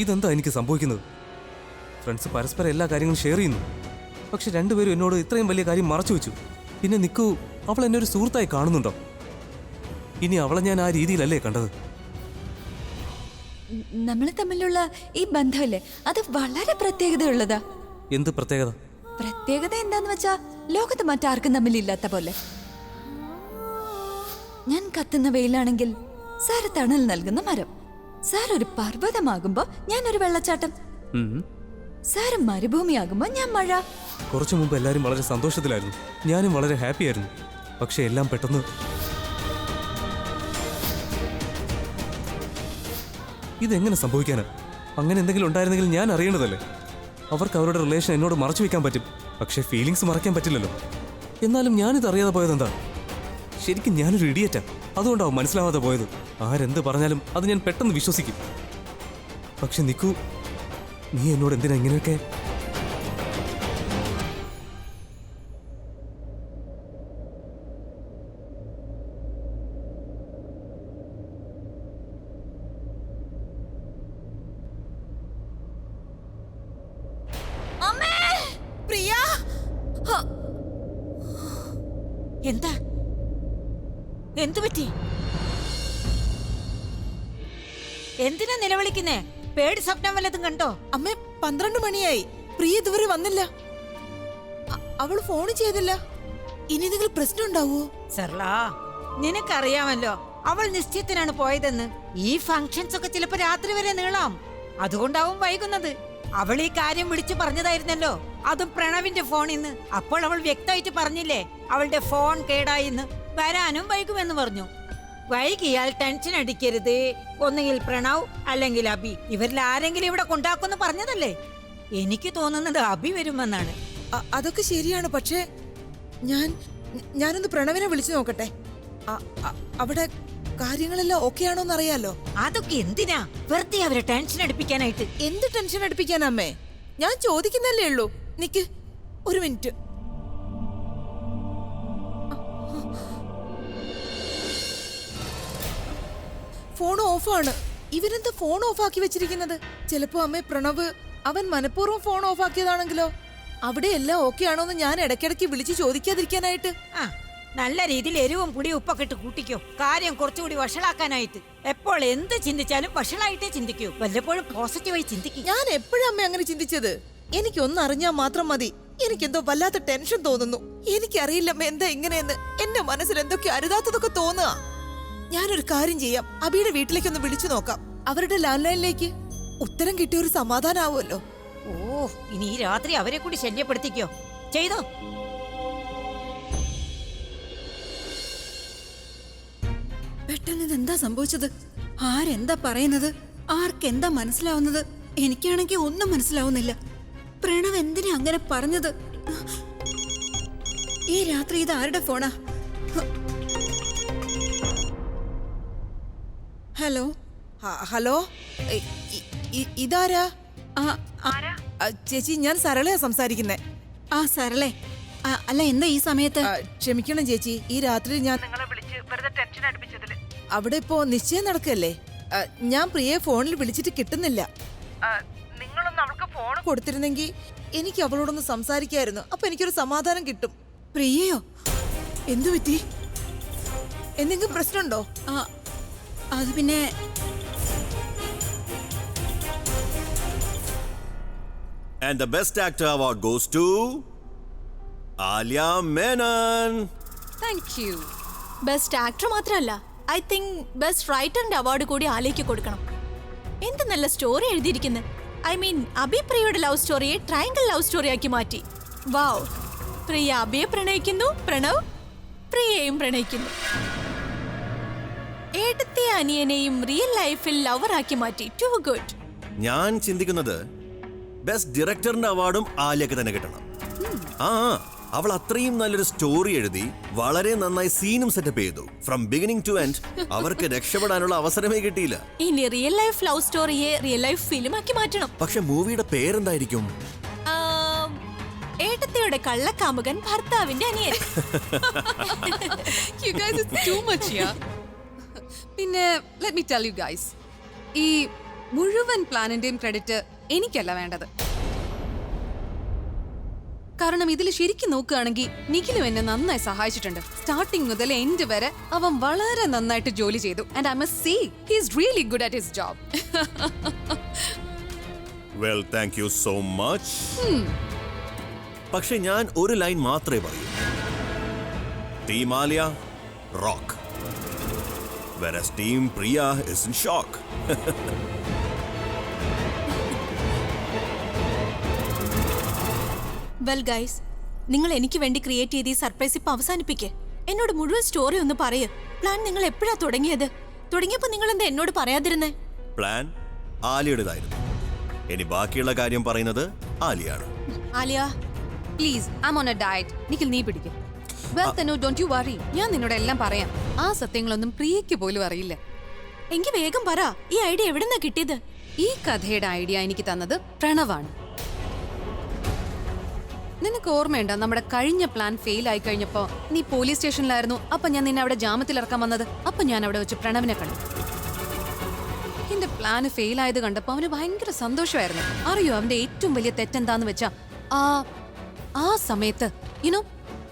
ഇതെന്താ എനിക്ക് സംഭവിക്കുന്നത്? ഫ്രണ്ട്സ് പരസ്പരം എല്ലാ കാര്യങ്ങളും ഷെയർ ചെയ്യുന്നു. പക്ഷെ രണ്ടുപേരും എന്നോട് ഇത്രയും വലിയ കാര്യം മറച്ചു വെച്ചു. പിന്നെ നിക്കു, അവൾ എന്നെ ഒരു സുഹൃത്തായി കാണുന്നുണ്ടോ? ഇനി അവളെ ഞാൻ ആ രീതിയിലല്ലേ കണ്ടത്? നമ്മൾ തമ്മിലുള്ള ഈ ബന്ധമില്ലേ, അത് വളരെ പ്രത്യേകതയുള്ളതാ. എന്ത് പ്രത്യേകത? പ്രത്യേകത എന്താന്ന് വെച്ചാ ലോകത്ത് മറ്റാർക്കും തമ്മിലില്ലാത്ത പോലെ. ഞാൻ കത്തുന്ന വെയിലാണെങ്കിൽ സാറ് തണൽ നൽകുന്ന മരം, സാർ ഒരു പർവ്വതമാകുമ്പോ ഞാൻ ഒരു വെള്ളച്ചാട്ടം, സാറ് മരുഭൂമിയാകുമ്പോ ഞാൻ മഴ. കുറച്ചു മുമ്പ് എല്ലാവരും വളരെ സന്തോഷത്തിലായിരുന്നു, ഞാനും വളരെ ഹാപ്പി ആയിരുന്നു. പക്ഷെ എല്ലാം പെട്ടെന്ന് ഇതെങ്ങനെ സംഭവിക്കാനാ? അങ്ങനെ എന്തെങ്കിലും ഉണ്ടായിരുന്നെങ്കിൽ ഞാൻ അറിയേണ്ടതല്ലേ? അവർക്ക് അവരുടെ റിലേഷൻ എന്നോട് മറച്ചു വെക്കാൻ പറ്റും, പക്ഷേ ഫീലിങ്സ് മറയ്ക്കാൻ പറ്റില്ലല്ലോ. എന്നാലും ഞാനിത് അറിയാതെ പോയതെന്താ? ശരിക്കും ഞാനൊരു ഇഡിയറ്റാ, അതുകൊണ്ടാവും മനസ്സിലാവാതെ പോയത്. ആരെന്ത് പറഞ്ഞാലും അത് ഞാൻ പെട്ടെന്ന് വിശ്വസിക്കും. പക്ഷെ നിക്കു, നീ എന്നോട് എന്തിനാ ഇങ്ങനെയൊക്കെ? എന്താ? എന്തു പറ്റി? എന്തിനാ നിലവിളിക്കുന്നേ? പേടി സ്വപ്നം വല്ലതും കണ്ടോ? അമ്മേ, 12 മണിയായി, പ്രിയ ഇതുവരെ വന്നില്ല. അവള് ഫോൺ ചെയ്തില്ല. ഇനി എന്തെങ്കിലും പ്രശ്നം ഉണ്ടാവോ? സർലാ, നിനക്കറിയാമല്ലോ അവൾ നിശ്ചയത്തിനാണ് പോയതെന്ന്. ഈ ഫംഗ്ഷൻസ് ഒക്കെ ചിലപ്പോ രാത്രി വരെ നീളാം, അതുകൊണ്ടാവും വൈകുന്നത്. അവൾ ഈ കാര്യം വിളിച്ചു പറഞ്ഞതായിരുന്നല്ലോ, അതും പ്രണവിന്റെ ഫോണിന്ന്. അപ്പോൾ അവൾ വ്യക്തമായിട്ട് പറഞ്ഞില്ലേ അവളുടെ ഫോൺ കേടായിന്ന്, വരാനും വൈകുമെന്ന് പറഞ്ഞു. വൈകിയാൽ ടെൻഷൻ അടിക്കരുത്, ഒന്നുകിൽ പ്രണവ് അല്ലെങ്കിൽ അബി, ഇവരിൽ ആരെങ്കിലും ഇവിടെ കൊണ്ടാക്കുമെന്ന് പറഞ്ഞതല്ലേ. എനിക്ക് തോന്നുന്നത് അബി വരുമെന്നാണ്. അതൊക്കെ ശരിയാണ്, പക്ഷേ ഞാനൊന്ന് പ്രണവിനെ വിളിച്ചു നോക്കട്ടെ. അവിടെ കാര്യങ്ങളെല്ലാം ഓക്കെ ആണോന്ന് അറിയാലോ. അതൊക്കെ എന്തിനാ വെറുതെ അവരെ ടെൻഷൻ അടിപ്പിക്കാനായിട്ട്? എന്ത് ടെൻഷൻ അടിപ്പിക്കാനമ്മേ? ഞാൻ ചോദിക്കുന്നല്ലേ ഉള്ളൂ. നിക്ക് ഒരു മിനിറ്റ്. ഫോൺ ഓഫാണ്. ഇവരെന്താ ഫോൺ ഓഫാക്കി വെച്ചിരിക്കുന്നത്? ചിലപ്പോ അമ്മേ പ്രണവ് അവൻ മനഃപൂർവ്വം ഫോൺ ഓഫാക്കിയതാണെങ്കിലോ? അവിടെ എല്ലാം ഓക്കെ ആണോന്ന് ഞാൻ ഇടയ്ക്കിടയ്ക്ക് വിളിച്ച് ചോദിക്കാതിരിക്കാനായിട്ട്. നല്ല രീതിയിൽ എരിവും പുളിയും ഉപ്പൊക്കെ ഇട്ട് കൂട്ടിക്കോ, കാര്യം കുറച്ചുകൂടി വഷളാക്കാനായിട്ട്. എപ്പോൾ എന്ത് ചിന്തിച്ചാലും വഷളായിട്ടേ ചിന്തിക്കൂ, വല്ലപ്പോഴും പോസിറ്റീവായി ചിന്തിക്കും. ഞാൻ എപ്പോഴും അമ്മ അങ്ങനെ ചിന്തിച്ചത്? എനിക്കൊന്നറിഞ്ഞാൽ മാത്രം മതി. എനിക്കെന്തോ വല്ലാത്ത ടെൻഷൻ തോന്നുന്നു. എനിക്കറിയില്ലമ്മ എന്താ ഇങ്ങനെയെന്ന്. എന്റെ മനസ്സിൽ എന്തൊക്കെ അരുതാത്തതൊക്കെ തോന്നുക. ഞാനൊരു കാര്യം ചെയ്യാം, അബിയുടെ വീട്ടിലേക്കൊന്ന് വിളിച്ചു നോക്കാം. അവരുടെ ലാൻഡ് ലൈനിലേക്ക് ഉത്തരം കിട്ടിയ ഒരു സമാധാനാവുമല്ലോ. ഓ, ഇനി ഈ രാത്രി അവരെ കൂടി ശല്യപ്പെടുത്തിക്കോ. ചെയ്തോ? പെട്ടെന്ന് ഇതെന്താ സംഭവിച്ചത്? ആരെന്താ പറയുന്നത്? ആർക്കെന്താ മനസ്സിലാവുന്നത്? എനിക്കാണെങ്കിൽ ഒന്നും മനസ്സിലാവുന്നില്ല. പ്രണവ് എന്തിനാ അങ്ങനെ പറഞ്ഞത്? ഈ രാത്രി ഇത് ആരുടെ ഫോണാ? ഹലോ ഹലോ, ഇതാരാ? ചേച്ചി, ഞാൻ സരളയാ സംസാരിക്കുന്നേ. സരളെ. അല്ല, എന്താ ഈ സമയത്ത്? ക്ഷമിക്കണം ചേച്ചി, ഈ രാത്രി ഞാൻ നിങ്ങളെ വിളിച്ച് വെറുതെ ടെൻഷൻ അടുപ്പിച്ചതില്. അവിടെ ഇപ്പോ നിശ്ചയം നടക്കല്ലേ. ഞാൻ പ്രിയയെ ഫോണിൽ വിളിച്ചിട്ട് കിട്ടുന്നില്ല. നിങ്ങളൊന്ന് അവൾക്ക് ഫോൺ കൊടുത്തിരുന്നെങ്കിൽ എനിക്ക് അവളോടൊന്ന് സംസാരിക്കായിരുന്നു. അപ്പൊ എനിക്കൊരു സമാധാനം കിട്ടും. പ്രിയയോ? എന്തു പറ്റി? എന്തെങ്കിലും പ്രശ്നമുണ്ടോ? അത് പിന്നെ And the best actor award goes to Alia Menon. Thank you. Best actor മാത്രമല്ല, ഐ തിങ്ക് ബെസ്റ്റ് റൈറ്ററിന്റെ അവാർഡ് കൂടി ആലിയയ്ക്ക് കൊടുക്കണം. എന്ത് നല്ല സ്റ്റോറി എഴുതിയിരിക്കുന്നത്. ഐ മീൻ, അബി പ്രിയയുടെ ലവ് സ്റ്റോറിയെ ട്രയാങ്കിൾ ലവ് സ്റ്റോറി ആക്കി മാറ്റി. വാവ്. പ്രിയ അബിയെ പ്രണയിക്കുന്നു, പ്രണവ് പ്രിയയെയും പ്രണയിക്കുന്നു. ഏട്ടത്തെ അനിയനെയും റിയൽ ലൈഫിൽ ലവർ ആക്കി മാറ്റി. Too good. ഞാൻ ചിന്തിക്കുന്നത് ബെസ്റ്റ് ഡയറക്ടറിന്റെ അവാർഡും ആലിയക്ക് തന്നെ കിട്ടണം. അവൾ അത്രയും നല്ലൊരു സ്റ്റോറി എഴുതി വളരെ നന്നായി സീനും സെറ്റപ്പ് ചെയ്തു. ഫ്രം ബിഗിനിങ് ടു എൻഡ് അവർക്ക് രക്ഷപ്പെടാനുള്ള അവസരമേ കിട്ടിയില്ല. ഇനി റിയൽ ലൈഫ് ലവ് സ്റ്റോറിയെ റിയൽ ലൈഫ് ഫിലിം ആക്കി മാറ്റണം. പക്ഷെ മൂവിയുടെ പേരെന്തായിരിക്കും? ഏട്ടത്തിയുടെ കള്ളക്കാമുകൻ ഭർത്താവിന്റെ അനിയൻ. You guys is too much, yeah. പിന്നെ let me tell you guys, ഈ മുഴുവൻ പ്ലാനിന്റെയും ക്രെഡിറ്റ് എനിക്കല്ല വേണ്ടത്. കാരണം ഇതിൽ ശരിക്കും നോക്കുകയാണെങ്കിൽ നിഖിലും എന്നെ നന്നായി സഹായിച്ചിട്ടുണ്ട്. സ്റ്റാർട്ടിങ് മുതൽ എൻഡ് വരെ അവൻ വളരെ നന്നായിട്ട് ജോലി ചെയ്തു. And I must say he is really good at his job. Well thank you so much. പക്ഷെ ഞാൻ ഒരു ലൈൻ മാത്രമേ പറയൂ. Team Alia rock, whereas team Priya is in shock. Well guys, നിങ്ങൾ എനിക്ക് വേണ്ടി ക്രിയേറ്റ് ചെയ്ത് ഈ സർപ്രൈസ് ഇപ്പൊ അവസാനിപ്പിക്കേ. എന്നോട് മുഴുവൻ സ്റ്റോറി ഒന്ന് പറയ്. പ്ലാൻ നിങ്ങൾ എപ്പോഴാ തുടങ്ങിയത്? തുടങ്ങിയപ്പോ നിങ്ങൾ എന്താ എന്നോട് പറയാതിരുന്നേ? പ്ലാൻ ആലിയുടേതായിരുന്നു. ഇനി ബാക്കിയുള്ള കാര്യം പറയുന്നത് ആലിയാണ്. Aliya please, I am on a diet. Nikhil നീ പിടിക്കും. Well Tanu, don't you worry. ഞാൻ നിന്നോട് എല്ലാം പറയാം. ആ സത്യങ്ങളൊന്നും പ്രിയയ്ക്ക് പോലും അറിയില്ല. എങ്കിൽ വേഗം പറ, ഈ ഐഡിയ എവിടെന്നാ കിട്ടിയത്? ഈ കഥയുടെ ഐഡിയ എനിക്ക് തന്നത് പ്രണവാണ്. നിനക്ക് ഓർമ്മയുണ്ടോ നമ്മുടെ കഴിഞ്ഞ പ്ലാൻ ഫെയിൽ ആയി കഴിഞ്ഞപ്പോ നീ പോലീസ് സ്റ്റേഷനിലായിരുന്നു. അപ്പൊ ഞാൻ നിന്നെ അവിടെ ജാമ്യത്തിൽ ഇറക്കാൻ വന്നത്. അപ്പൊ ഞാൻ അവിടെ വെച്ച് പ്രണവിനെ കണ്ടു. എന്റെ പ്ലാന് ഫെയിൽ ആയത് കണ്ടപ്പോ അവന് ഭയങ്കര സന്തോഷമായിരുന്നു. അറിയോ അവന്റെ ഏറ്റവും വലിയ തെറ്റെന്താന്ന് വെച്ചാ ആ സമയത്ത് യുനോ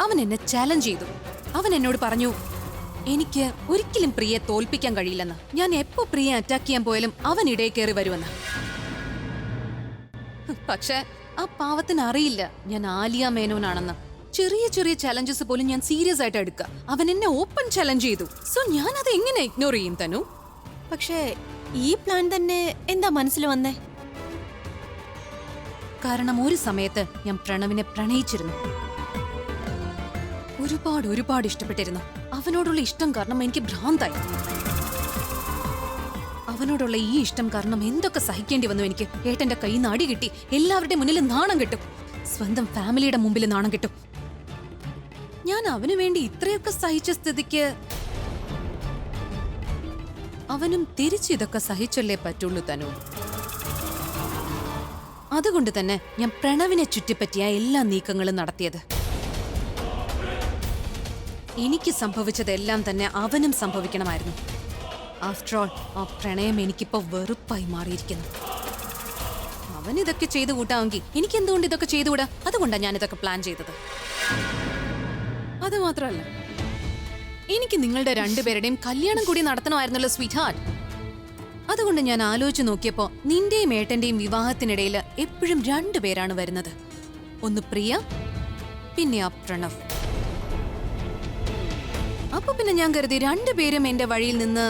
അവൻ എന്നെ ചാലഞ്ച് ചെയ്തു. അവൻ എന്നോട് പറഞ്ഞു എനിക്ക് ഒരിക്കലും പ്രിയെ തോൽപ്പിക്കാൻ കഴിയില്ലെന്ന്. ഞാൻ എപ്പോ പ്രിയെ അറ്റാക്ക് ചെയ്യാൻ പോയാലും അവൻ ഇടയിൽ കയറി വരുമെന്ന്. പക്ഷെ ആ പാവത്തിന് അറിയില്ല ഞാൻ ആലിയ മേനോനാണെന്ന്. ചെറിയ ചെറിയ ചലഞ്ചസ് പോലും ഞാൻ സീരിയസ് ആയിട്ട് എടുക്കുക. അവൻ എന്നെ ഓപ്പൺ ചലഞ്ച് ചെയ്തു. സോ ഞാൻ അത് എങ്ങനെ ഇഗ്നോർ ചെയ്യും തനു? പക്ഷേ ഈ പ്ലാൻ തന്നെ എന്താ മനസ്സിൽ വന്നേ? കാരണം ഒരു സമയത്ത് ഞാൻ പ്രണവിനെ പ്രണയിച്ചിരുന്നു. ഒരുപാട് ഇഷ്ടപ്പെട്ടിരുന്നു. അവനോടുള്ള ഇഷ്ടം കാരണം എനിക്ക് ഭ്രാന്തായി. അവനോടുള്ള ഈ ഇഷ്ടം കാരണം എന്തൊക്കെ സഹിക്കേണ്ടി വന്നു എനിക്ക്. ഏട്ടന്റെ കൈ നാടി കിട്ടി, എല്ലാവരുടെ മുന്നിൽ നാണം കിട്ടും, സ്വന്തം ഫാമിലിയുടെ മുമ്പിൽ നാണം കിട്ടും. ഞാൻ അവനു വേണ്ടി ഇത്രയൊക്കെ സഹിച്ച സ്ഥിതിക്ക് അവനും തിരിച്ചു ഇതൊക്കെ സഹിച്ചല്ലേ പറ്റുള്ളൂ തനു. അതുകൊണ്ട് തന്നെ ഞാൻ പ്രണവിനെ ചുറ്റിപ്പറ്റിയ എല്ലാ നീക്കങ്ങളും നടത്തിയത്. എനിക്ക് സംഭവിച്ചതെല്ലാം തന്നെ അവനും സംഭവിക്കണമായിരുന്നു. ആഫ്റ്റർ ഓൾ ആ പ്രണയം എനിക്കിപ്പോ വെറുപ്പായി മാറിയിരിക്കുന്നു. അവൻ ഇതൊക്കെ ചെയ്തു കൂട്ടാമെങ്കിൽ എനിക്ക് എന്തുകൊണ്ട് ഇതൊക്കെ ചെയ്തുകൂടാ? അതുകൊണ്ടാണ് ഞാൻ ഇതൊക്കെ പ്ലാൻ ചെയ്തത്. അത് മാത്രമല്ല, എനിക്ക് നിങ്ങളുടെ രണ്ടുപേരുടെയും കല്യാണം കൂടി നടത്തണമായിരുന്നല്ലോ സ്വീറ്റ് ഹാർട്ട്. അതുകൊണ്ട് ഞാൻ ആലോചിച്ച് നോക്കിയപ്പോ നിന്റെയും ഏട്ടന്റെയും വിവാഹത്തിനിടയിൽ എപ്പോഴും രണ്ടുപേരാണ് വരുന്നത്. ഒന്ന് പ്രിയ, പിന്നെ ആ പ്രണവ്. അപ്പൊ പിന്നെ ഞാൻ കരുതി രണ്ടുപേരും എന്റെ വഴിയിൽ നിന്ന്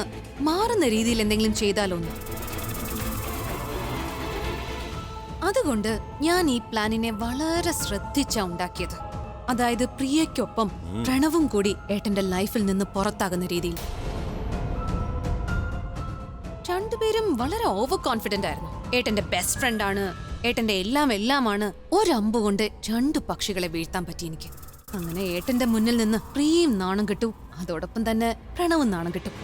മാറുന്ന രീതിയിൽ എന്തെങ്കിലും ചെയ്താലോന്ന്. അതുകൊണ്ട് ഞാൻ ഈ പ്ലാനിനെ വളരെ ശ്രദ്ധിച്ചാ ഉണ്ടാക്കിയത്. അതായത് പ്രിയയ്ക്കൊപ്പം പ്രണവും കൂടി ഏട്ടന്റെ ലൈഫിൽ നിന്ന് പുറത്താകുന്ന രീതിയിൽ. രണ്ടുപേരും വളരെ ഓവർ കോൺഫിഡന്റ് ആയിരുന്നു. ഏട്ടന്റെ ബെസ്റ്റ് ഫ്രണ്ട് ആണ്, ഏട്ടന്റെ എല്ലാമാണ്. ഒരമ്പ് കൊണ്ട് രണ്ടു പക്ഷികളെ വീഴ്ത്താൻ പറ്റി എനിക്ക്. അങ്ങനെ ഏട്ടന്റെ മുന്നിൽ നിന്ന് പ്രിയയും നാണം കിട്ടും, അതോടൊപ്പം തന്നെ പ്രണവും നാണം കിട്ടും.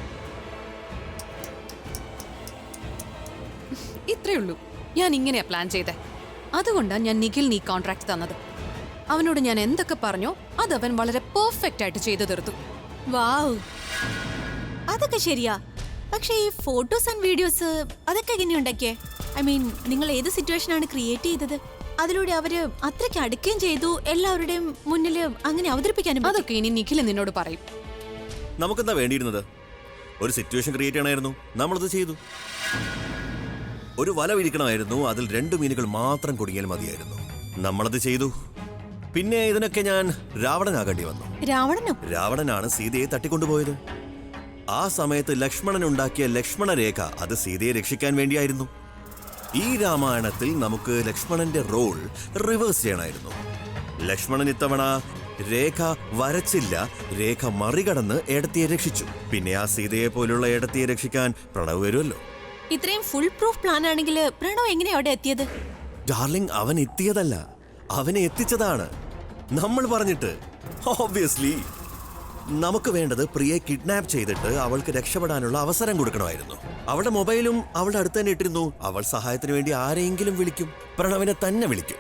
ഇത്രയേ ഉള്ളൂ. ഞാൻ ഇങ്ങനെയാ പ്ലാൻ ചെയ്തേ. അതുകൊണ്ടാണ് ഞാൻ നിഖിലിന് ഈ കോൺട്രാക്ട് തന്നത്. അവനോട് ഞാൻ എന്തൊക്കെ പറഞ്ഞോ അതവൻ വളരെ പെർഫെക്റ്റ് ആയിട്ട് ചെയ്തു തീർത്തു. വാവ്, അതൊക്കെ ശരിയാ. പക്ഷേ ഈ ഫോട്ടോസ് ആൻഡ് വീഡിയോസ് അതൊക്കെ എങ്ങനെ ഉണ്ടാക്കിയേ? ഐ മീൻ, നിങ്ങൾ ഏത് സിറ്റുവേഷൻ ആണ് ക്രിയേറ്റ് ചെയ്തത്? അതിലൂടെ അവര് അത്രയ്ക്ക് അടുക്കുകയും ചെയ്തു, എല്ലാവരുടെയും മുന്നിൽ അങ്ങനെ അവതരിപ്പിക്കാനും. അതൊക്കെ ഇനി നിഖിൽ നിന്നോട് പറയും. നമുക്കെന്താ വേണ്ടിയിരുന്നത്? ഒരു സിറ്റുവേഷൻ ക്രിയേറ്റ് ചെയ്യണമായിരുന്നു. നമ്മളത് ചെയ്തു. ഒരു വല വിരിക്കണമായിരുന്നു, അതിൽ 2 മീനുകൾ മാത്രം കുടുങ്ങിയാൽ മതിയായിരുന്നു. നമ്മളത് ചെയ്തു. പിന്നെ ഇതിനൊക്കെ ഞാൻ രാവണനാകേണ്ടി വന്നു. രാവണനാണ് സീതയെ തട്ടിക്കൊണ്ടുപോയത്. ആ സമയത്ത് ലക്ഷ്മണൻ ഉണ്ടാക്കിയ ലക്ഷ്മണരേഖ അത് സീതയെ രക്ഷിക്കാൻ വേണ്ടിയായിരുന്നു. ഈ രാമായണത്തിൽ നമുക്ക് ലക്ഷ്മണന്റെ റോൾ റിവേഴ്സ് ചെയ്യണമായിരുന്നു. ലക്ഷ്മണൻ ഇത്തവണ രേഖ വരച്ചില്ല, രേഖ മറികടന്ന് ഏടത്തിയെ രക്ഷിച്ചു. പിന്നെ ആ സീതയെ പോലുള്ള ഏടത്തിയെ രക്ഷിക്കാൻ പ്രണവ് വരുമല്ലോ. ഇത്രയും ഫുൾ പ്രൂഫ് പ്ലാൻ ആണെങ്കിൽ പ്രണവ് എങ്ങനെയാ അവിടെ എത്തിയത്? ഡാർലിംഗ്, അവൻ എത്തിയതല്ല, അവനെ എത്തിച്ചതാണ് നമ്മൾ പറഞ്ഞിട്ട്. ഓബ്വിയസ്ലി നമുക്ക് വേണ്ടത് പ്രിയയെ കിഡ്നാപ്പ് ചെയ്തിട്ട് അവൾക്ക് രക്ഷപ്പെടാനുള്ള അവസരം കൊടുക്കണമായിരുന്നു. അവളുടെ മൊബൈലും അവളുടെ അടുത്ത് തന്നെ ഇട്ടിരുന്നു. അവൾ സഹായത്തിന് വേണ്ടി ആരെങ്കിലും വിളിക്കും, പ്രണവിനെ തന്നെ വിളിക്കും.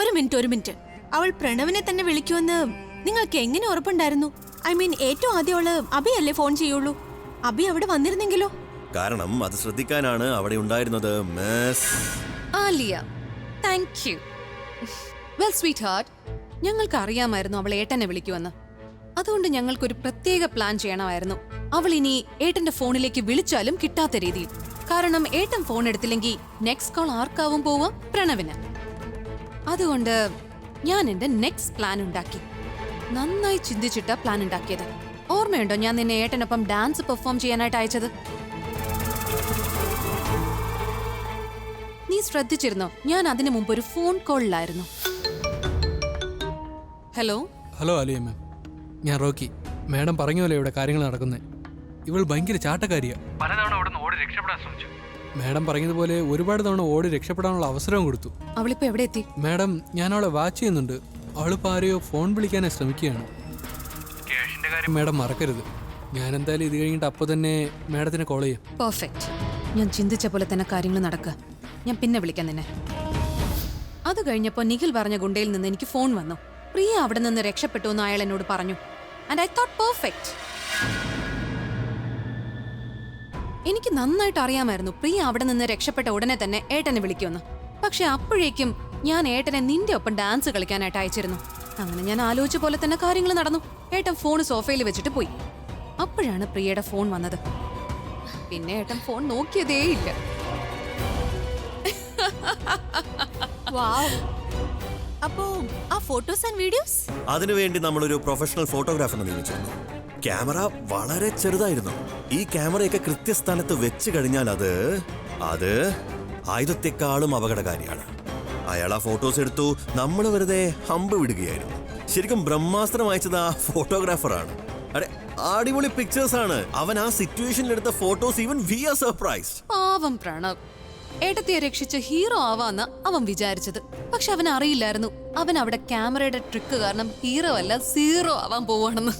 ഒരു മിനിറ്റ്. അവൾ പ്രണവിനെ തന്നെ വിളിക്കുമെന്ന് നിങ്ങൾക്ക് എങ്ങനെ ഉറപ്പുണ്ടായിരുന്നു? ഐ മീൻ ഏറ്റവും ആദ്യം അവള് അബിയല്ലേ ഫോൺ ചെയ്യുള്ളൂ. അബി അവിടെ വന്നിരുന്നെങ്കിലോ? കാരണം അത് ശ്രദ്ധിക്കാനാണ് അവിടെ ഉണ്ടായിരുന്നത് miss Alia. Thank you. Well sweetheart, ഞങ്ങൾക്ക് അറിയാമായിരുന്നു അവൾ ഏട്ടനെ വിളിക്കുമെന്ന്. അതുകൊണ്ട് ഞങ്ങൾക്കൊരു പ്രത്യേക പ്ലാൻ ചെയ്യണമായിരുന്നു. അവൾ ഇനി ഏട്ടന്റെ ഫോണിലേക്ക് വിളിച്ചാലും കിട്ടാത്ത രീതിയിൽ. കാരണം ഏട്ടൻ ഫോൺ എടുത്തില്ലെങ്കിൽ നെക്സ്റ്റ് കോൾ ആർക്കാവും പോവുക? പ്രണവിന്. അതുകൊണ്ട് ഞാൻ എന്റെ നെക്സ്റ്റ് പ്ലാൻ ഉണ്ടാക്കി. നന്നായി ചിന്തിച്ചിട്ടാ പ്ലാൻ ഉണ്ടാക്കിയത്. ഓർമ്മയുണ്ടോ ഞാൻ നിന്നെ ഏട്ടനൊപ്പം ഡാൻസ് പെർഫോം ചെയ്യാനായിട്ട് അയച്ചത്? നീ ശ്രദ്ധിച്ചിരുന്നോ? ഞാൻ അതിനു മുമ്പ് ഒരു ഫോൺ കോളിലായിരുന്നു. ഹലോ ഹലോ അലിയ മാം, ഞാൻ റോക്കി. മാഡം പറഞ്ഞ പോലെ ഇവിടെ കാര്യങ്ങൾ നടക്കുന്നത്. ഇവൾ ഭയങ്കര ചാട്ടക്കാരിയാ. പലതവണ അവിടെ ഓടി രക്ഷപ്പെടാൻ ശ്രമിച്ചു. മാഡം പറഞ്ഞതുപോലെ ഒരുപാട് തവണ ഓടി രക്ഷപ്പെടാനുള്ള അവസരവും കൊടുത്തു. അവളിപ്പോ എവിടെ എത്തി? മാഡം, ഞാൻ അവളെ വാച്ച് ചെയ്യുന്നുണ്ട്. അവളിപ്പോ ആരെയോ ഫോൺ വിളിക്കാനായി ശ്രമിക്കുകയാണ്. ക്യാഷിന്റെ കാര്യം മാഡം മറക്കരുത്. ഞാൻ എന്തായാലും ഇത് കഴിഞ്ഞിട്ട് അപ്പോൾ തന്നെ മാഡത്തിനെ കോൾ ചെയ്യാം. പെർഫെക്റ്റ്. ഞാൻ ചിന്തിച്ച പോലെ തന്നെ കാര്യങ്ങൾ നടക്കുക. ഞാൻ പിന്നെ വിളിക്കാം നിന്നെ. അത് കഴിഞ്ഞപ്പോൾ നിഖിൽ പറഞ്ഞ ഗുണ്ടയിൽ നിന്ന് എനിക്ക് ഫോൺ വന്നു. പ്രിയ അവിടെ നിന്ന് രക്ഷപ്പെട്ടു എന്ന് അയാൾ എന്നോട് പറഞ്ഞു. And I thought perfect. എനിക്ക് നന്നായിട്ട് അറിയാമായിരുന്നു പ്രിയ അവിടെ നിന്ന് രക്ഷപ്പെട്ട ഉടനെ തന്നെ ഏട്ടനെ വിളിക്കുമെന്ന്. പക്ഷെ അപ്പോഴേക്കും ഞാൻ ഏട്ടനെ നിന്റെ ഒപ്പം ഡാൻസ് കളിക്കാനായിട്ട് അയച്ചിരുന്നു. അങ്ങനെ ഞാൻ ആലോചിച്ച പോലെ തന്നെ കാര്യങ്ങൾ നടന്നു. ഏട്ടൻ ഫോൺ സോഫയിൽ വെച്ചിട്ട് പോയി. അപ്പോഴാണ് പ്രിയയുടെ ഫോൺ വന്നത്. പിന്നെ ഏട്ടൻ ഫോൺ നോക്കിയതേയില്ല. വാവ്. അപ്പോ ആ ഫോട്ടോസ് ആൻഡ് വീഡിയോസ്? അതിനുവേണ്ടി നമ്മളൊരു പ്രൊഫഷണൽ ഫോട്ടോഗ്രാഫറിനെ നിയമിച്ചിരുന്നു. ക്യാമറ വളരെ ചെറുതായിരുന്നു. ഈ ക്യാമറയൊക്കെ കൃത്യസ്ഥാനത്ത് വെച്ച് കഴിഞ്ഞാൽ അത് ആയുധത്തെക്കാളും അപകടകാരിയാണ്. അയാൾ ആ ഫോട്ടോസ് എടുത്തു. നമ്മൾ വെറുതെ ഹമ്പ് വിടുകയായിരുന്നു. ശരിക്കും ബ്രഹ്മാസ്ത്രം അയച്ചത് ആ ഫോട്ടോഗ്രാഫറാണ്. അതെ, അടിപൊളി പിക്ചേഴ്സ് ആണ്. അവൻ ആ സിറ്റുവേഷനിൽ എടുത്ത photos. Even we are surprised. പാവം പ്രണവ് ഏട്ടത്തെ രക്ഷിച്ച് ഹീറോ ആവാന്ന് അവൻ വിചാരിച്ചത്. പക്ഷെ അവൻ അറിയില്ലായിരുന്നു അവൻ അവിടെ ക്യാമറയുടെ ട്രിക്ക് കാരണം ഹീറോ അല്ല സീറോ ആവാൻ പോവാണെന്ന്.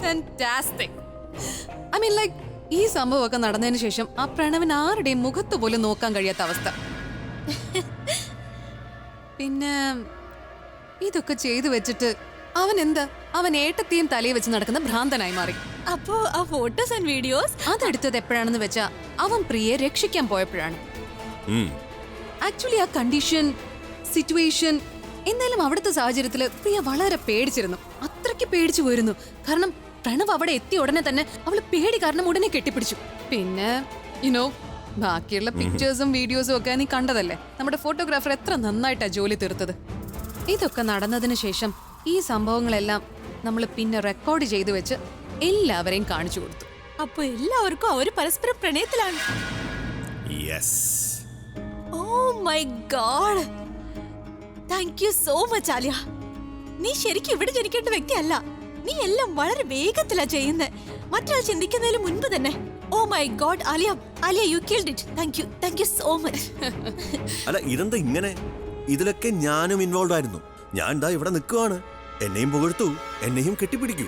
ഫാന്റാസ്റ്റിക്. ഐ മീൻ ലൈക്ക് ഈ സംഭവമൊക്കെ നടന്നതിന് ശേഷം ആ പ്രണവിന് ആരുടെയും മുഖത്ത് പോലും നോക്കാൻ കഴിയാത്ത അവസ്ഥ. പിന്നെ ഇതൊക്കെ ചെയ്തു വെച്ചിട്ട് അവൻ ഏട്ടത്തെയും തലയിൽ വെച്ച് നടക്കുന്ന ഭ്രാന്തനായി മാറി. അപ്പോ ആ ഫോട്ടോസ് ആൻഡ് വീഡിയോസ് അതെടുത്തത് എപ്പോഴാണെന്ന് വെച്ചാ അവൻ പ്രിയയെ രക്ഷിക്കാൻ പോയപ്പോഴാണ്. ആക്ച്വലി ആ കണ്ടീഷൻ, സിറ്റുവേഷൻ, എന്തായാലും അവിടുത്തെ സാഹചര്യത്തിൽ പ്രിയ വളരെ പേടിച്ചിരുന്നു. അത്രയ്ക്ക് പേടിച്ചു പോയിരുന്നു. കാരണം പ്രണവ് അവിടെ എത്തിയ ഉടനെ തന്നെ അവള് പേടി കാരണം ഉടനെ കെട്ടിപ്പിടിച്ചു. പിന്നെ ബാക്കിയുള്ള പിക്ചേഴ്സും വീഡിയോസും ഒക്കെ നീ കണ്ടതല്ലേ. നമ്മുടെ ഫോട്ടോഗ്രാഫർ എത്ര നന്നായിട്ടാ ജോലി തീർത്തത്. ഇതൊക്കെ നടന്നതിന് ശേഷം ഈ സംഭവങ്ങളെല്ലാം നമ്മൾ പിന്നെ റെക്കോർഡ് ചെയ്തു വെച്ച് എല്ലാവരെയും കാണിച്ചു കൊടുത്തു. അപ്പൊ എല്ലാവർക്കും അവര് പരസ്പരം പ്രണയത്തിലാണ്. Oh my God, thank you so much Aliya. നീ ശരിക്കും ഇവിടെ ജനിക്കേണ്ട വ്യക്തിയല്ല. നീ എല്ലാം വളരെ വേഗത്തിലാ ചെയ്യുന്നത്, മറ്റൊരാൾ ചിന്തിക്കുന്നതിന് മുൻപ് തന്നെ. Oh my god Alia, you killed it. Thank you so much. അല്ല, ഇതെന്താ ഇങ്ങനെ? ഇതിലൊക്കെ ഞാനും ഇൻവോൾവ് ആയിരുന്നു. ഞാൻ ദാ ഇവിടെ നിൽക്കുവാണ്. എന്നെയും പുകഴ്ത്തു, എന്നെയും കെട്ടിപ്പിടിക്കൂ.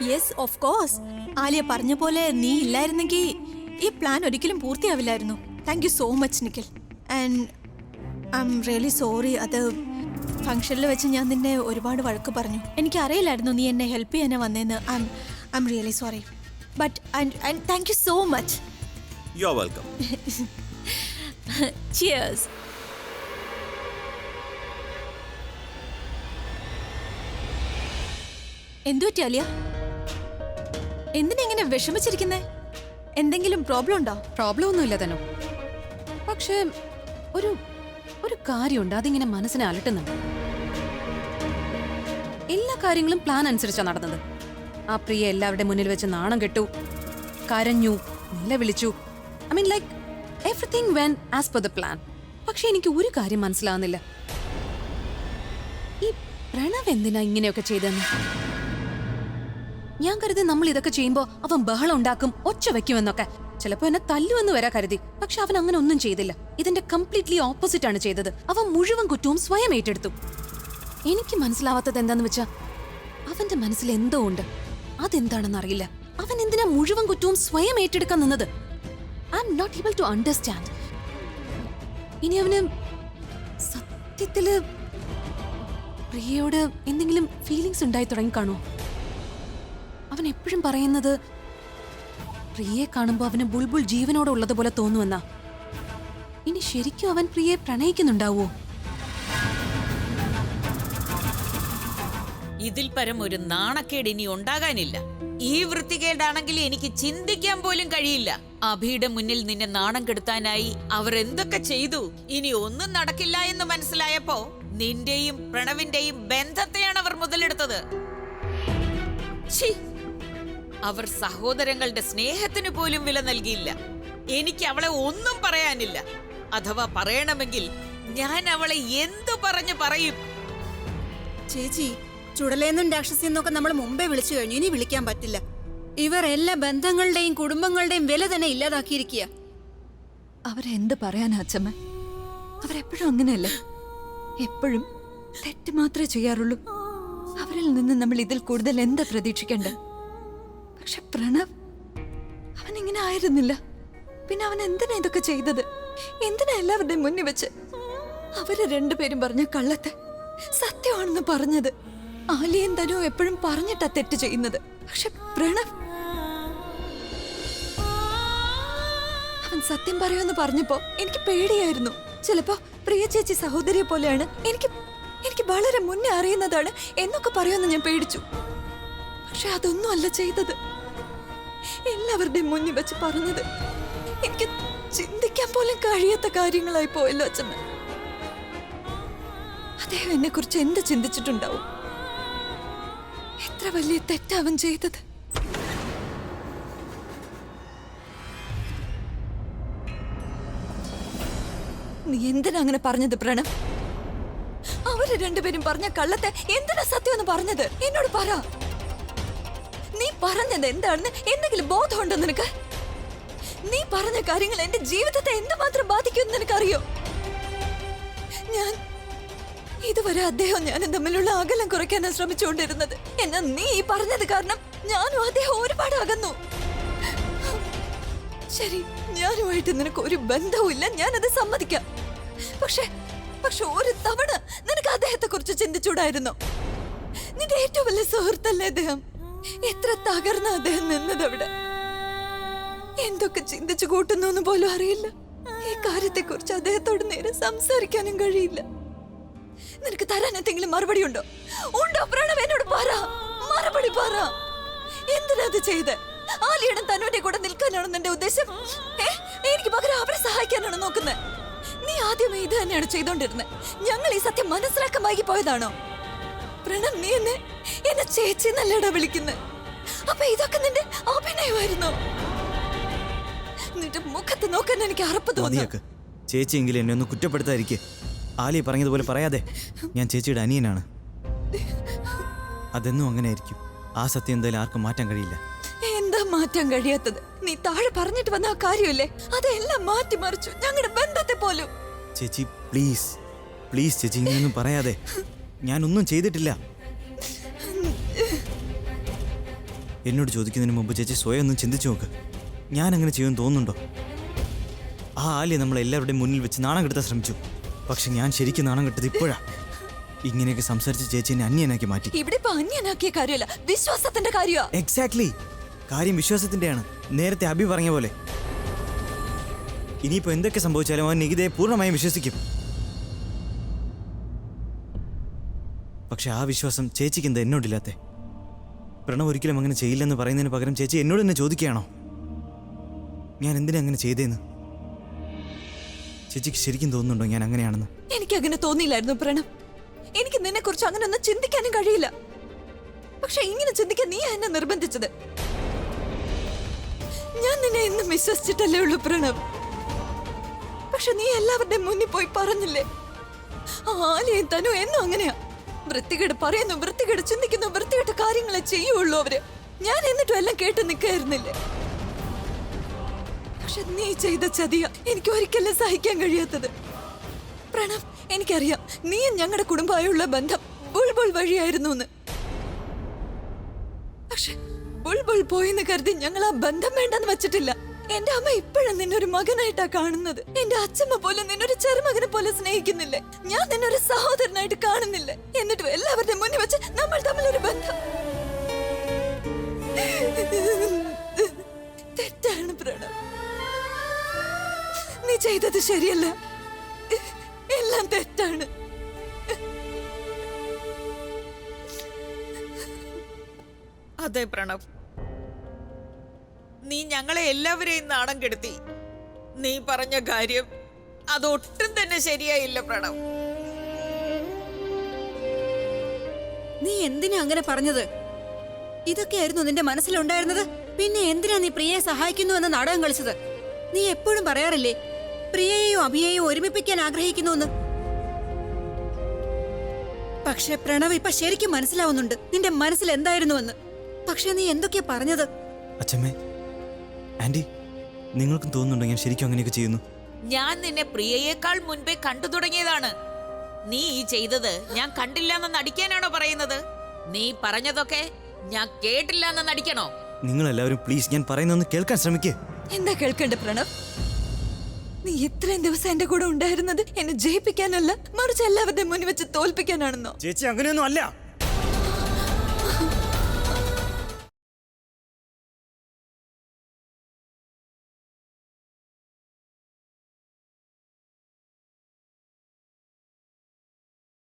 Yes of course. ആലിയ പറഞ്ഞ പോലെ നീ ഇല്ലായിരുന്നെങ്കിൽ ഈ പ്ലാൻ ഒരിക്കലും പൂർത്തിയാവില്ലായിരുന്നു. Thank you so much Nikhil. And I am really sorry. അത് ഫംഗ്ഷനിൽ വെച്ച് ഞാൻ നിന്നെ ഒരുപാട് വഴക്ക് പറഞ്ഞു. എനിക്ക് അറിയില്ലായിരുന്നു നീ എന്നെ ഹെൽപ്പ് ചെയ്യാനാ വന്നേന്ന്. I am really sorry. But thank you so much. You are welcome. Cheers. എന്തുപറ്റി ആലിയ? എന്തിനെങ്ങനെ വിഷമിച്ചിരിക്കുന്നേ? എന്തെങ്കിലും പ്രോബ്ലം ഉണ്ടോ? പ്രോബ്ലം ഒന്നുമില്ല തന്നെ. പക്ഷേ ഒരു കാര്യമുണ്ട്, അതിങ്ങനെ മനസ്സിനെ അലട്ടുന്നുണ്ട്. എല്ലാ കാര്യങ്ങളും പ്ലാൻ അനുസരിച്ചാണ് നടന്നത്. ആ പ്രിയ എല്ലാവരുടെ മുന്നിൽ വെച്ച് നാണം കെട്ടു, കരഞ്ഞു, നിലവിളിച്ചു. I mean like everything went as per the plan. പക്ഷെ എനിക്ക് ഒരു കാര്യം മനസ്സിലാവുന്നില്ല, ഈ പ്രണവ് എന്തിനാ ഇങ്ങനെയൊക്കെ ചെയ്തെന്ന്. ഞാൻ കരുതി നമ്മൾ ഇതൊക്കെ ചെയ്യുമ്പോ അവൻ ബഹളം ഉണ്ടാക്കും, ഒച്ച വെക്കുമെന്നൊക്കെ. ചിലപ്പോ എന്നെ തല്ലുവെന്ന് വരെ കരുതി. പക്ഷെ അവൻ അങ്ങനെ ഒന്നും ചെയ്തില്ല. ഇതിന്റെ കംപ്ലീറ്റ്ലി ഓപ്പോസിറ്റ് ആണ് ചെയ്തത്. അവൻ മുഴുവൻ കുറ്റവും സ്വയം ഏറ്റെടുത്തു. എനിക്ക് മനസ്സിലാവാത്തത് എന്താന്ന് വെച്ചാ അവന്റെ മനസ്സിൽ എന്തോ ഉണ്ട്. അതെന്താണെന്ന് അറിയില്ല. അവൻ എന്തിനാ മുഴുവൻ കുറ്റവും സ്വയം ഏറ്റെടുക്കാൻ നിന്നത്? I'm not able to understand. ഇനി അവന് സത്യത്തില് പ്രിയയോട് എന്തെങ്കിലും ഫീലിങ്സ് ഉണ്ടായി തുടങ്ങി കാണോ? അവൻ എപ്പോഴും പറയുന്നത് പ്രിയയെ കാണുമ്പോൾ അവന് ബുൾബുൾ ജീവനോടെ ഉള്ളതുപോലെ തോന്നുമെന്നാ. ഇനി ശരിക്കും അവൻ പ്രിയയെ പ്രണയിക്കുന്നുണ്ടാവോ? ഇതിൽ പരം ഒരു നാണക്കേട് ഇനി ഉണ്ടാകാനില്ല. ഈ വൃത്തികേടാണെങ്കിൽ എനിക്ക് ചിന്തിക്കാൻ പോലും കഴിയില്ല. അഭിയുടെ മുന്നിൽ നിന്നെ നാണം കെടുത്താനായി അവർ എന്തൊക്കെ ചെയ്തു. ഇനി ഒന്നും നടക്കില്ല എന്ന് മനസ്സിലായപ്പോ നിന്റെയും പ്രണവിന്റെയും ബന്ധത്തെയാണ് അവർ മുതലെടുത്തത്. ഛീ, അവർ സഹോദരങ്ങളുടെ സ്നേഹത്തിന് പോലും വില നൽകിയില്ല. എനിക്ക് അവളെ ഒന്നും പറയാനില്ല. അഥവാ പറയണമെങ്കിൽ ഞാൻ അവളെ എന്തു പറഞ്ഞു പറയും? ചേച്ചി, ചുടലേന്നും രാക്ഷസിന്നൊക്കെ നമ്മൾ മുമ്പേ വിളിച്ചു കഴിഞ്ഞു. ഇനി വിളിക്കാൻ പറ്റില്ല. ഇവർ എല്ലാ ബന്ധങ്ങളുടെയും കുടുംബങ്ങളുടെയും വില തന്നെ ഇല്ലാതാക്കിയിരിക്കുക. അവരെന്ത് പറയാനാ അച്ഛമ്മ? അവരെപ്പോഴും അങ്ങനെയല്ലേ? എപ്പോഴും തെറ്റ് മാത്രമേ ചെയ്യാറുള്ളൂ. അവരിൽ നിന്ന് നമ്മൾ ഇതിൽ കൂടുതൽ എന്താ പ്രതീക്ഷിക്കേണ്ടത്? പക്ഷെ പ്രണവ് അവൻ ഇങ്ങനെ ആയിരുന്നില്ല. പിന്നെ അവൻ എന്തിനാ ഇതൊക്കെ ചെയ്തത്? എന്തിനാ എല്ലാവരുടെയും മുന്നിൽ വെച്ച് അവര് രണ്ടുപേരും പറഞ്ഞ കള്ളത്തെ സത്യമാണെന്ന് പറഞ്ഞത്? ആലിയും തനുവും എപ്പോഴും പറഞ്ഞിട്ടാ തെറ്റ് ചെയ്യുന്നത്. പക്ഷെ പ്രണവ് അവൻ സത്യം പറയുമെന്ന് പറഞ്ഞപ്പോ എനിക്ക് പേടിയായിരുന്നു. ചിലപ്പോ പ്രിയ ചേച്ചി സഹോദരിയെ പോലെയാണ്, എനിക്ക് വളരെ മുന്നേ അറിയുന്നതാണ് എന്നൊക്കെ പറയുമെന്ന് ഞാൻ പേടിച്ചു. പക്ഷെ അതൊന്നും അല്ല ചെയ്തത്. എല്ലാവരുടെയും മുന്നിൽ വെച്ച് പറഞ്ഞത് എനിക്ക് ചിന്തിക്കാൻ പോലും കഴിയാത്ത കാര്യങ്ങളായി പോയല്ലോ അച്ഛമ്മ. അദ്ദേഹം എന്നെ കുറിച്ച് എന്ത് ചിന്തിച്ചിട്ടുണ്ടാവും? എത്ര വലിയ തെറ്റാവൻ ചെയ്തത്. നീ എന്തിനാ അങ്ങനെ പറഞ്ഞത് പ്രണവ്? അവര് രണ്ടുപേരും പറഞ്ഞ കള്ളത്തെ എന്തിനാ സത്യമെന്ന് പറഞ്ഞത്? എന്നോട് പറ. നീ പറഞ്ഞത് എന്താണെന്ന് എന്തെങ്കിലും ബോധമുണ്ടോ നിനക്ക്? നീ പറഞ്ഞ കാര്യങ്ങൾ എന്റെ ജീവിതത്തെ എന്തുമാത്രം ബാധിക്കുമെന്ന് നിനക്കറിയോ? ഞാൻ ഇതുവരെ അദ്ദേഹം ഞാനും തമ്മിലുള്ള അകലം കുറയ്ക്കാനാണ് ശ്രമിച്ചുകൊണ്ടിരുന്നത്. എന്നാൽ നീ ഈ പറഞ്ഞത് കാരണം ഞാനും അദ്ദേഹം ഒരുപാട് അകന്നു. ശരി, ഞാനുമായിട്ട് നിനക്ക് ഒരു ബന്ധവും ഇല്ല, ഞാനത് സമ്മതിക്കാം. പക്ഷെ ഒരു തവണ നിനക്ക് അദ്ദേഹത്തെ കുറിച്ച് ചിന്തിച്ചൂടായിരുന്നോ? നിന്റെ ഏറ്റവും വലിയ സുഹൃത്തല്ലേ അദ്ദേഹം? എത്ര തകർന്ന അദ്ദേഹം നിന്നത് അവിടെ. എന്തൊക്കെ ചിന്തിച്ചു കൂട്ടുന്നു പോലും അറിയില്ല. ഈ കാര്യത്തെ കുറിച്ച് അദ്ദേഹത്തോട് നേരെ സംസാരിക്കാനും കഴിയില്ല. നിനക്ക് തരാൻ എന്തെങ്കിലും മറുപടി ഉണ്ടോ? പ്രണവ്, എന്നോട് പറ, മറുപടി പറ. എന്തിനാ അത് ചെയ്ത്? ആലിയുടെ തനുവിന്റെ കൂടെ നിൽക്കാനാണോ നിന്റെ ഉദ്ദേശം? എനിക്ക് പകരം അവരെ സഹായിക്കാനാണോ നോക്കുന്നത്? നീ ആദ്യമേ ഇത് തന്നെയാണ് ചെയ്തോണ്ടിരുന്നത്. ഞങ്ങൾ ഈ സത്യം മനസ്സിലാക്കാൻ വൈകി പോയതാണോ? പ്രണവ്, നീ എന്നെ ചേച്ചി നല്ലടാ വിളിക്കുന്നത്. അപ്പൊ ഇതൊക്കെ നിന്റെ അഭിനയമായിരുന്നോ? നിന്റെ മുഖത്ത് നോക്കാൻ എനിക്ക് അറപ്പ് തോന്നുന്നു. ചേച്ചിയെങ്കിലും എന്നെ ഒന്ന് കുറ്റപ്പെടുത്താതിരിക്കെ. ആലി പറഞ്ഞതുപോലെ പറയാതെ. ഞാൻ ചേച്ചിയുടെ അനിയനാണ്. അതെന്നും അങ്ങനെ ആയിരിക്കും. ആ സത്യം എന്തായാലും ആർക്കും മാറ്റാൻ കഴിയില്ല. എന്താ മാറ്റാൻ കഴിയാത്തത്? നീ താഴെ പറഞ്ഞിട്ട് വന്ന ആ കാര്യമല്ലേ, അതെല്ലാം മാറ്റിമറിച്ചു ഞങ്ങളുടെ ബന്ധത്തെ പോലും. ചേച്ചി പ്ലീസ് പ്ലീസ് ചേച്ചി, ഇങ്ങനെയൊന്നും പറയാതെ. ഞാനൊന്നും ചെയ്തിട്ടില്ല. എന്നോട് ചോദിക്കുന്നതിന് മുമ്പ് ചേച്ചി സ്വയം ഒന്ന് ചിന്തിച്ചു നോക്ക്. ഞാൻ അങ്ങനെ ചെയ്യുമെന്ന് തോന്നുന്നുണ്ടോ? ആ ആലിയെ നമ്മളെല്ലാവരുടെയും മുന്നിൽ വെച്ച് നാണം കെടുത്താൻ ശ്രമിച്ചു. പക്ഷെ ഞാൻ ശരിക്കും നാണം കെട്ടത് ഇപ്പോഴാ. ഇങ്ങനെയൊക്കെ സംസാരിച്ച് ചേച്ചി എന്നെ അന്യനാക്കി മാറ്റി. ഇവിടെ ഇപ്പൊ അന്യനാക്കിയ കാര്യമല്ല, വിശ്വാസത്തിന്റെ കാര്യമാ. എക്സാക്ട്ലി, കാര്യം വിശ്വാസത്തിന്റെയാണ്. നേരത്തെ അഭി പറഞ്ഞ പോലെ. ഇനിയിപ്പോ എന്തൊക്കെ സംഭവിച്ചാലും അവൻ നികിതയെ പൂർണ്ണമായും വിശ്വസിക്കും. പക്ഷെ ആ വിശ്വാസം ചേച്ചിക്ക് എന്താ എന്നോടില്ലാത്തെ? പ്രണവ് ഒരിക്കലും അങ്ങനെ ചെയ്യില്ലെന്ന് പറയുന്നതിന് പകരം ചേച്ചി എന്നോട് തന്നെ ചോദിക്കുകയാണോ ഞാൻ എന്തിനാ അങ്ങനെ ചെയ്തേന്ന്? ചേച്ചിക്ക് ശരിക്കും തോന്നുന്നുണ്ടോ ഞാൻ അങ്ങനെയാണെന്ന്? എനിക്കങ്ങനെ തോന്നിയില്ലായിരുന്നു പ്രണവ്. എനിക്ക് നിന്നെ കുറിച്ച് അങ്ങനെ ഒന്നും ചിന്തിക്കാനും കഴിയില്ല. പക്ഷെ ഇങ്ങനെ ചിന്തിക്കാൻ നീ എന്നെ നിർബന്ധിച്ചത്. ഞാൻ നിന്നെ എന്നും വിശ്വസിച്ചിട്ടല്ലേ ഉള്ളൂ പ്രണവ്. പക്ഷെ നീ എല്ലാവരുടെയും മുന്നിൽ പോയി പറഞ്ഞില്ലേ, ആലിയും തനു എന്നും അങ്ങനെയാ. വൃത്തികേട് പറയുന്നു, വൃത്തികേട് ചിന്തിക്കുന്നു, വൃത്തികെട്ട കാര്യങ്ങളെ ചെയ്യുള്ളൂ അവര്. ഞാൻ എന്നിട്ടും എല്ലാം കേട്ട് നിൽക്കായിരുന്നില്ലേ? പക്ഷെ നീ ചെയ്ത ചതിയ എനിക്ക് ഒരിക്കലും സഹിക്കാൻ കഴിയാത്തത്. പ്രണവ്, എനിക്കറിയാം നീയും ഞങ്ങളുടെ കുടുംബമായുള്ള ബന്ധം ബുൾബുൾ വഴിയായിരുന്നു എന്ന്. പക്ഷെ ബുൾബുൾ പോയെന്ന് കരുതി ഞങ്ങൾ ആ ബന്ധം വേണ്ടെന്ന് വെച്ചിട്ടില്ല. എന്റെ അമ്മ ഇപ്പോഴും നിന്നൊരു മകനായിട്ടാ കാണുന്നത്. എന്റെ അച്ഛമ്മ പോലും നിന്നൊരു ചെറുമകനെ പോലെ സ്നേഹിക്കുന്നില്ലേ? ഞാൻ നിന്നൊരു സഹോദരനായിട്ട് കാണുന്നില്ലേ? എന്നിട്ടും എല്ലാവരുടെയും മുന്നിൽ വെച്ച് നമ്മൾ തമ്മിലൊരു ബന്ധം. തെറ്റാണ് പ്രണവ്, നീ ചെയ്തത് ശരിയല്ല. എല്ലാം തെറ്റാണ്. അതെ പ്രണവ്, നീ ഞങ്ങളെ എല്ലാവരെയും നാണം കെടുത്തി. നീ പറഞ്ഞ കാര്യം അതൊട്ടും തന്നെ ശരിയായില്ല പ്രണവ്. നീ എന്തിനാ അങ്ങനെ പറഞ്ഞത്? ഇതൊക്കെയായിരുന്നു നിന്റെ മനസ്സിലുണ്ടായിരുന്നത്? പിന്നെ എന്തിനാ നീ പ്രിയയെ സഹായിക്കുന്നു എന്ന് നാടകം കളിച്ചത്? നീ എപ്പോഴും പറയാറില്ലേ പ്രിയയെയും അഭിയെയും ഒരുമിപ്പിക്കാൻ ആഗ്രഹിക്കുന്നുവെന്ന്? പക്ഷെ പ്രണവ് ഇപ്പൊ ശരിക്കും മനസ്സിലാവുന്നുണ്ട് നിന്റെ മനസ്സിൽ എന്തായിരുന്നുവെന്ന്. പക്ഷെ നീ എന്തൊക്കെയാ പറഞ്ഞത്? അച്ഛമ്മേ, ആന്റി, നിങ്ങൾക്കും തോന്നുന്നുണ്ടോ ഞാൻ ശരിക്കും അങ്ങനെയൊക്കെ ചെയ്യുന്നു? ഞാൻ നിന്നെ പ്രിയയേക്കാൾ മുൻപേ കണ്ടു തുടങ്ങിയതാണ്. നീ ഈ ചെയ്തത് ഞാൻ കണ്ടില്ല എന്ന് നടിക്കാനാണോ പറയുന്നത്? നീ പറഞ്ഞതൊക്കെ ഞാൻ കേട്ടില്ല എന്ന് നടിക്കണോ? നിങ്ങൾ എല്ലാവരും പ്ലീസ് ഞാൻ പറയുന്നൊന്ന് കേൾക്കാൻ ശ്രമിക്കേ. എന്താ കേൾക്കണ്ട പ്രണവ്? നീ ഇത്രയും ദിവസം എന്റെ കൂടെ ഉണ്ടായിരുന്നത് എന്നെ ജയിപ്പിക്കാനല്ല, മറിച്ച് എല്ലാവരുടെയും മുന്നിൽ വെച്ച് തോൽപ്പിക്കാനാണെന്നോ? ചേച്ചി അങ്ങനെയൊന്നും അല്ല.